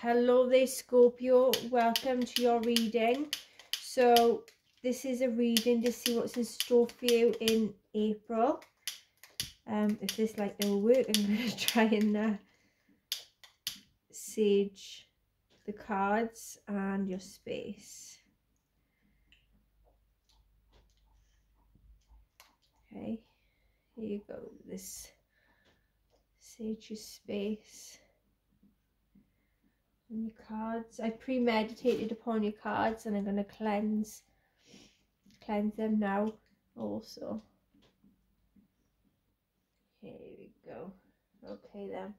Hello there, Scorpio. Welcome to your reading. So this is a reading to see what's in store for you in April. If this like will work, I'm going to try and sage the cards and your space. Okay, here you go. This sage your space. And your cards. I premeditated upon your cards, and I'm going to cleanse them now also. Here we go. Okay then.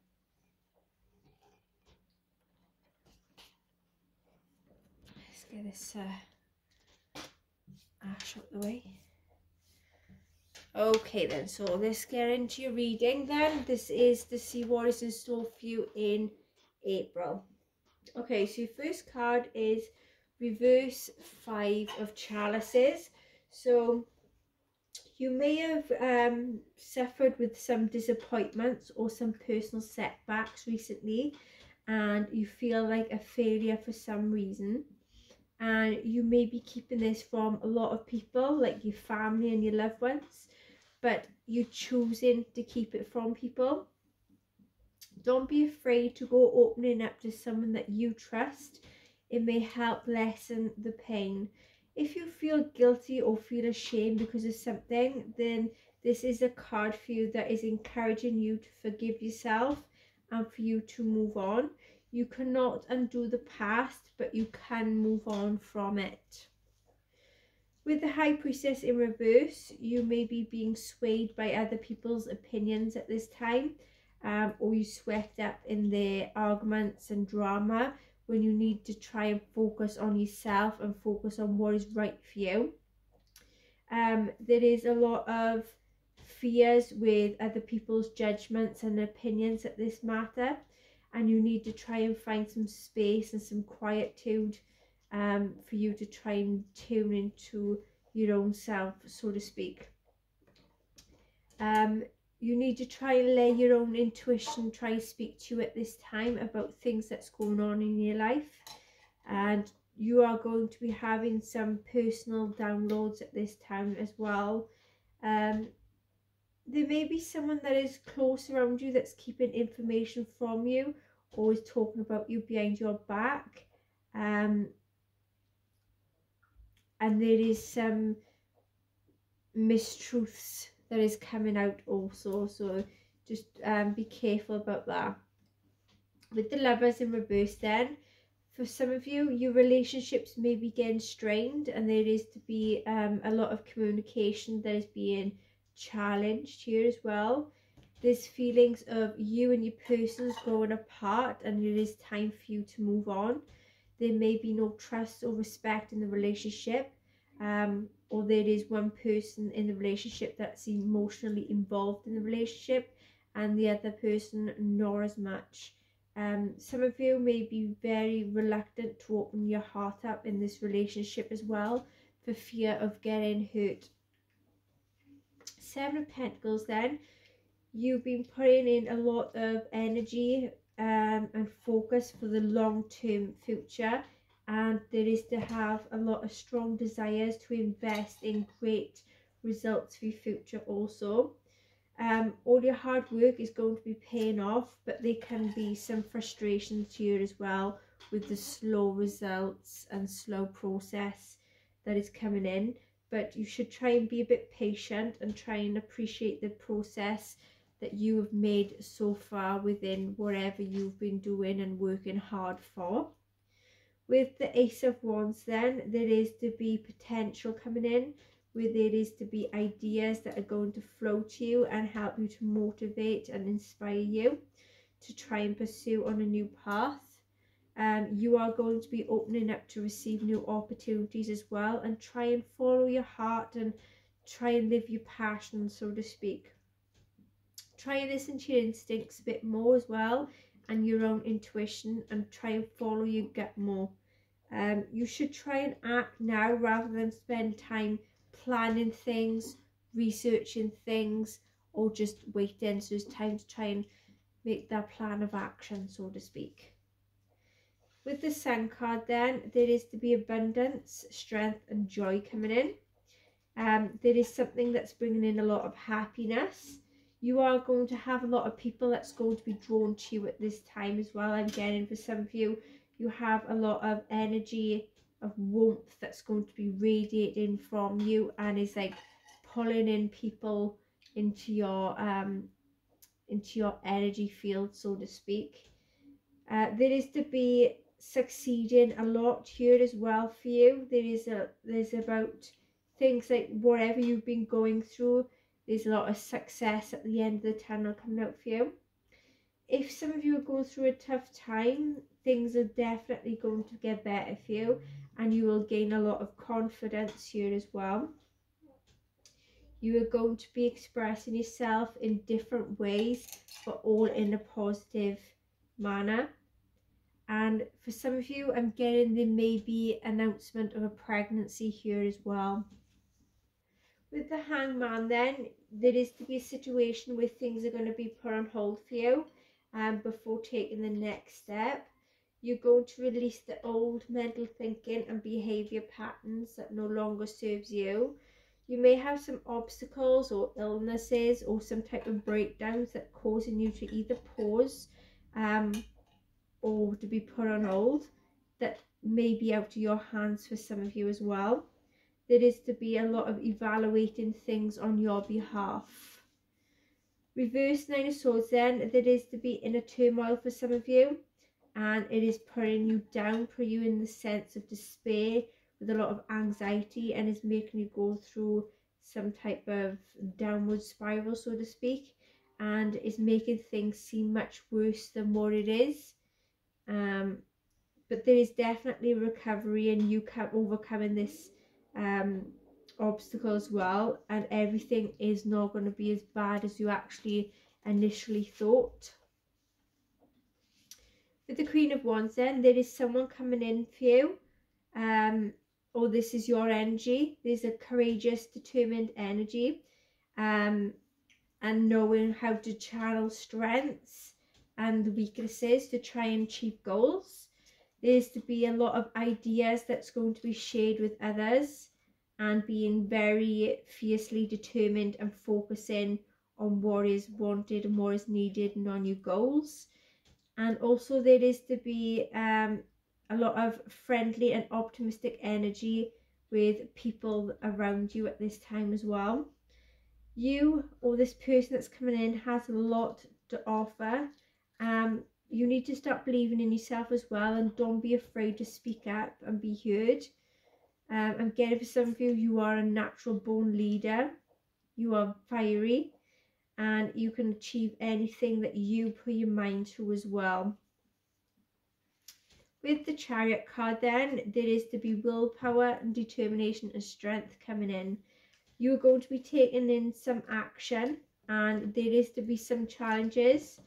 Let's get this ash out the way. Okay then, so let's get into your reading then. This is to see what is in store for you in April. Okay, so your first card is Reverse 5 of Chalices. So you may have suffered with some disappointments or some personal setbacks recently, and you feel like a failure for some reason. And you may be keeping this from a lot of people, like your family and your loved ones, but you're choosing to keep it from people. Don't be afraid to go opening up to someone that you trust. It may help lessen the pain. If you feel guilty or feel ashamed because of something, then this is a card for you that is encouraging you to forgive yourself and for you to move on. You cannot undo the past, but you can move on from it. With the High Priestess in reverse, you may be being swayed by other people's opinions at this time, or you swept up in their arguments and drama when you need to try and focus on yourself and focus on what is right for you. There is a lot of fears with other people's judgments and opinions at this matter, and you need to try and find some space and some quietude for you to try and tune into your own self, so to speak. You need to try and let your own intuition try and speak to you at this time about things that's going on in your life, and you are going to be having some personal downloads at this time as well. There may be someone that is close around you that's keeping information from you, or is talking about you behind your back, and there is some mistruths that is coming out also, so just be careful about that. With the Lovers in reverse then, for some of you, your relationships may be getting strained, and there is to be a lot of communication that is being challenged here as well. There's feelings of you and your person's growing apart, and it is time for you to move on. There may be no trust or respect in the relationship, or there is one person in the relationship that's emotionally involved in the relationship and the other person not as much. Some of you may be very reluctant to open your heart up in this relationship as well, for fear of getting hurt. Seven of Pentacles then, you've been putting in a lot of energy and focus for the long-term future, and there is to have a lot of strong desires to invest in great results for your future also. All your hard work is going to be paying off, but there can be some frustrations here as well with the slow results and slow process that is coming in. But you should try and be a bit patient and try and appreciate the process that you have made so far within whatever you've been doing and working hard for. With the Ace of Wands then, there is to be potential coming in, where there is to be ideas that are going to flow to you and help you to motivate and inspire you to try and pursue on a new path. You are going to be opening up to receive new opportunities as well, and try and follow your heart and try and live your passion, so to speak. Try and listen to your instincts a bit more as well, and your own intuition, and try and follow your gut more. You should try and act now rather than spend time planning things, researching things, or just waiting. So it's time to try and make that plan of action, so to speak. With the Sun card then, there is to be abundance, strength and joy coming in. There is something that's bringing in a lot of happiness. You are going to have a lot of people that's going to be drawn to you at this time as well. I'm getting for some of you, you have a lot of energy, of warmth that's going to be radiating from you and is like pulling in people into your energy field, so to speak. There is to be succeeding a lot here as well for you. There's about things like whatever you've been going through, there's a lot of success at the end of the tunnel coming out for you. If some of you are going through a tough time, things are definitely going to get better for you and you will gain a lot of confidence here as well. You are going to be expressing yourself in different ways, but all in a positive manner. And for some of you, I'm getting there may be announcement of a pregnancy here as well. With the Hangman then, there is to be a situation where things are going to be put on hold for you before taking the next step. You're going to release the old mental thinking and behaviour patterns that no longer serves you. You may have some obstacles or illnesses or some type of breakdowns that causing you to either pause or to be put on hold that may be out of your hands for some of you as well. There is to be a lot of evaluating things on your behalf. Reverse Nine of Swords then, there is to be inner turmoil for some of you and it is putting you down, putting you in the sense of despair with a lot of anxiety and is making you go through some type of downward spiral, so to speak, and is making things seem much worse than what it is. But there is definitely recovery and you can overcoming this obstacle as well, and everything is not going to be as bad as you actually initially thought. With the Queen of Wands then, there is someone coming in for you, or this is your energy. There's a courageous, determined energy, and knowing how to channel strengths and weaknesses to try and achieve goals. There's to be a lot of ideas that's going to be shared with others and being very fiercely determined and focusing on what is wanted and what is needed and on your goals. And also there is to be a lot of friendly and optimistic energy with people around you at this time as well. You or this person that's coming in has a lot to offer. You need to start believing in yourself as well and don't be afraid to speak up and be heard. I'm getting for some of you, you are a natural born leader. You are fiery and you can achieve anything that you put your mind to as well. With the Chariot card then, there is to be willpower and determination and strength coming in. You're going to be taking in some action and there is to be some challenges.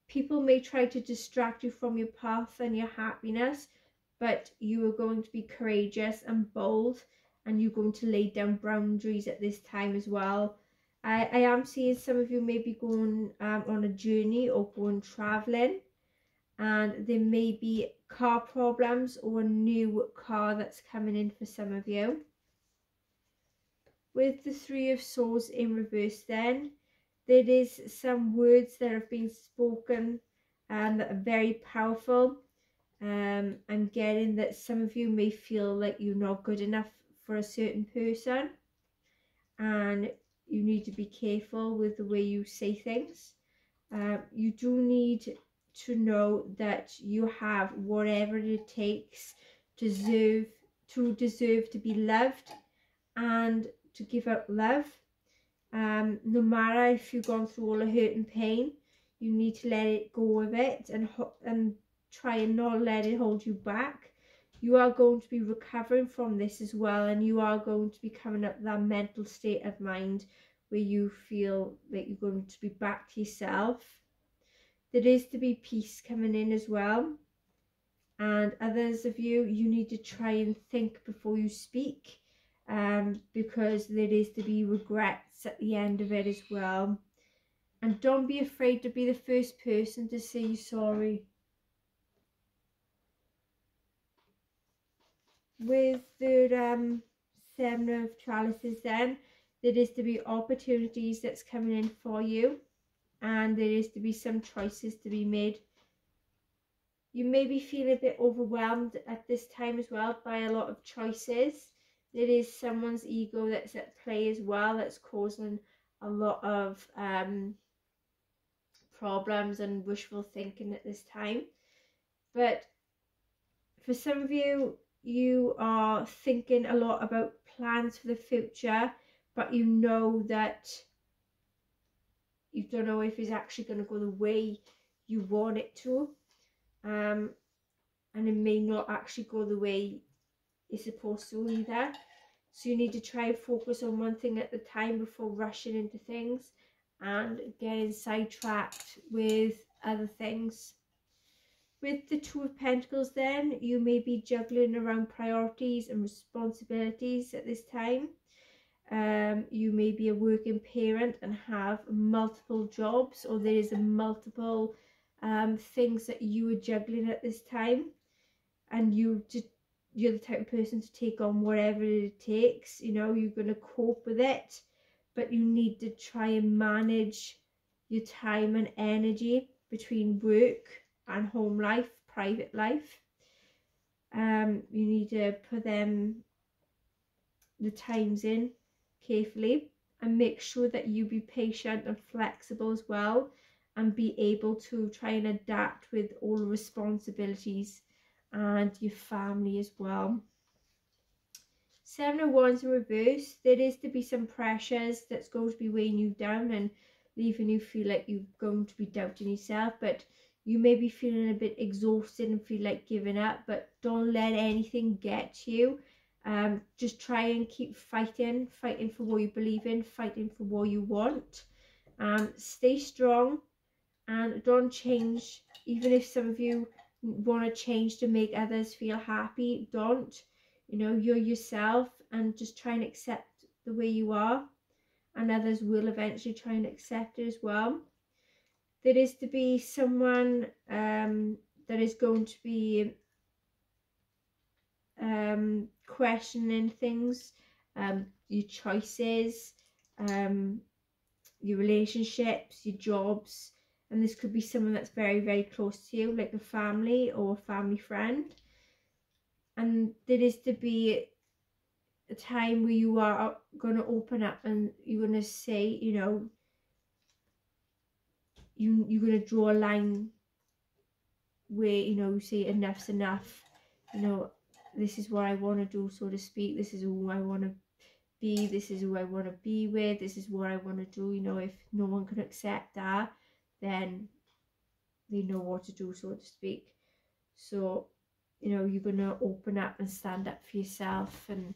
People may try to distract you from your path and your happiness, but you are going to be courageous and bold and you're going to lay down boundaries at this time as well. I am seeing some of you may be going on a journey or going traveling, and there may be car problems or a new car that's coming in for some of you. With the Three of Swords in reverse then, there is some words that have been spoken that are very powerful. I'm getting that some of you may feel like you're not good enough for a certain person and you need to be careful with the way you say things. You do need to know that you have whatever it takes to deserve to be loved and to give out love. No matter if you've gone through all the hurt and pain, you need to let it go of it and try and not let it hold you back. You are going to be recovering from this as well, and you are going to be coming up that mental state of mind where you feel that you're going to be back to yourself. There is to be peace coming in as well. And others of you, you need to try and think before you speak, because there is to be regrets at the end of it as well. And don't be afraid to be the first person to say you're sorry. With the Seven of Chalices then, there is to be opportunities that's coming in for you, and there is to be some choices to be made. You may be feeling a bit overwhelmed at this time as well by a lot of choices. There is someone's ego that's at play as well, that's causing a lot of problems and wishful thinking at this time. But for some of you, you are thinking a lot about plans for the future, but you know that you don't know if it's actually going to go the way you want it to. And it may not actually go the way it's supposed to either. So you need to try and focus on one thing at a time before rushing into things and getting sidetracked with other things. With the Two of Pentacles then, you may be juggling around priorities and responsibilities at this time. You may be a working parent and have multiple jobs, or there is a multiple things that you are juggling at this time, and you're the type of person to take on whatever it takes. You know, you're going to cope with it, but you need to try and manage your time and energy between work and home life, private life. You need to put the times in carefully, and make sure that you be patient and flexible as well, and be able to try and adapt with all the responsibilities and your family as well. Seven of Wands in reverse, there is to be some pressures that's going to be weighing you down and leaving you feel like you're going to be doubting yourself, but you may be feeling a bit exhausted and feel like giving up, but don't let anything get to you. Just try and keep fighting for what you believe in, fighting for what you want. Stay strong and don't change. Even if some of you want to change to make others feel happy, don't. You know, you're yourself, and just try and accept the way you are, and others will eventually try and accept it as well. There is to be someone that is going to be questioning things, your choices, your relationships, your jobs, and this could be someone that's very, very close to you, like a family or a family friend. And there is to be a time where you are going to open up and you're going to say, you know, you're going to draw a line where, you know, you say enough's enough. You know, this is what I want to do, so to speak. This is who I want to be. This is who I want to be with. This is what I want to do. You know, if no one can accept that, then they know what to do, so to speak. So, you know, you're going to open up and stand up for yourself, and,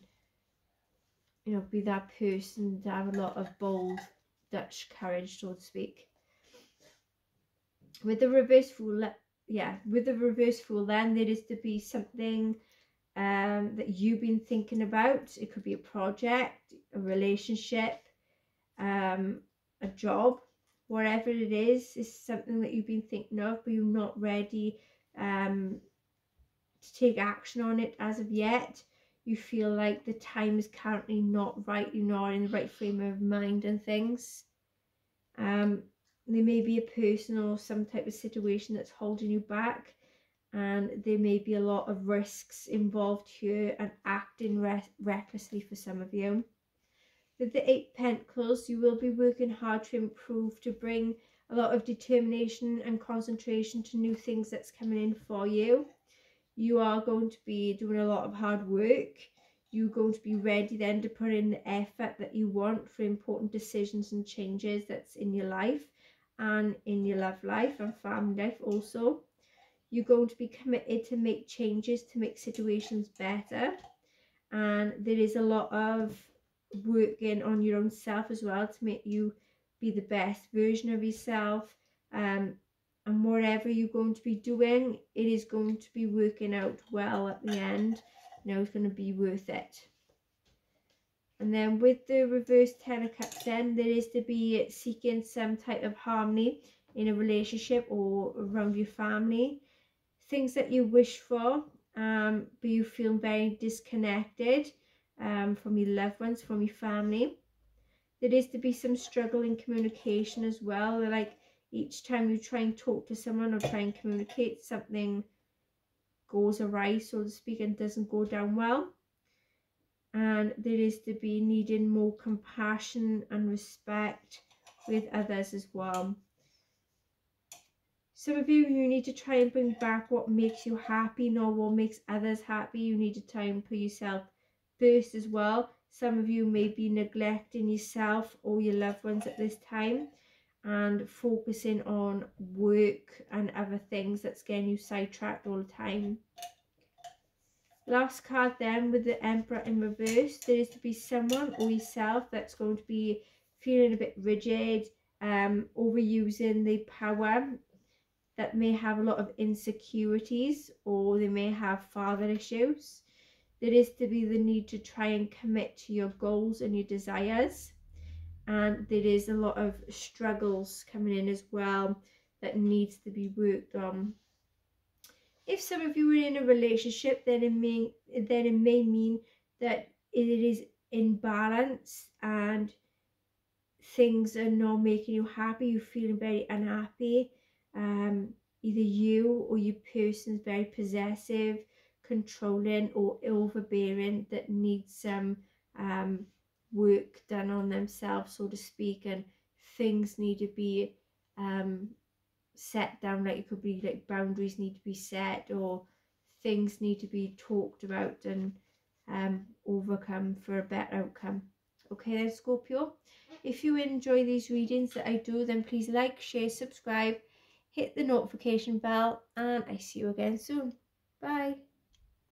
you know, be that person to have a lot of bold Dutch courage, so to speak. With the reverse fool, with the reverse fool, then there is to be something that you've been thinking about. It could be a project, a relationship, a job, whatever it is something that you've been thinking of, but you're not ready to take action on it as of yet. You feel like the time is currently not right, you're not in the right frame of mind and things. There may be a person or some type of situation that's holding you back, and there may be a lot of risks involved here and acting recklessly for some of you. With the Eight Pentacles, you will be working hard to improve, to bring a lot of determination and concentration to new things that's coming in for you. You are going to be doing a lot of hard work. You're going to be ready then to put in the effort that you want for important decisions and changes that's in your life and in your love life and family life also. You're going to be committed to make changes to make situations better, and there is a lot of working on your own self as well to make you be the best version of yourself. And whatever you're going to be doing, it is going to be working out well at the end. You know, it's going to be worth it. And then with the reverse Ten of Cups, then there is to be seeking some type of harmony in a relationship or around your family. Things that you wish for but you feel very disconnected from your loved ones, from your family. There is to be some struggle in communication as well. Like each time you try and talk to someone or try and communicate, something goes awry, so to speak, and doesn't go down well. And there is to be needing more compassion and respect with others as well. Some of you need to try and bring back what makes you happy, not what makes others happy. You need to try and put yourself first as well. Some of you may be neglecting yourself or your loved ones at this time and focusing on work and other things that's getting you sidetracked all the time. Last card then, with the Emperor in reverse, there is to be someone or yourself that's going to be feeling a bit rigid, overusing the power, that may have a lot of insecurities, or they may have father issues. There is to be the need to try and commit to your goals and your desires, and there is a lot of struggles coming in as well that needs to be worked on. If some of you are in a relationship, then it may mean that it is imbalance and things are not making you happy. You're feeling very unhappy. Either you or your person is very possessive, controlling, or overbearing, that needs some work done on themselves, so to speak, and things need to be set down. Like it could be like boundaries need to be set, or things need to be talked about and overcome for a better outcome. Okay then, Scorpio, if you enjoy these readings that I do, then please like, share, subscribe, hit the notification bell, and I see you again soon. Bye.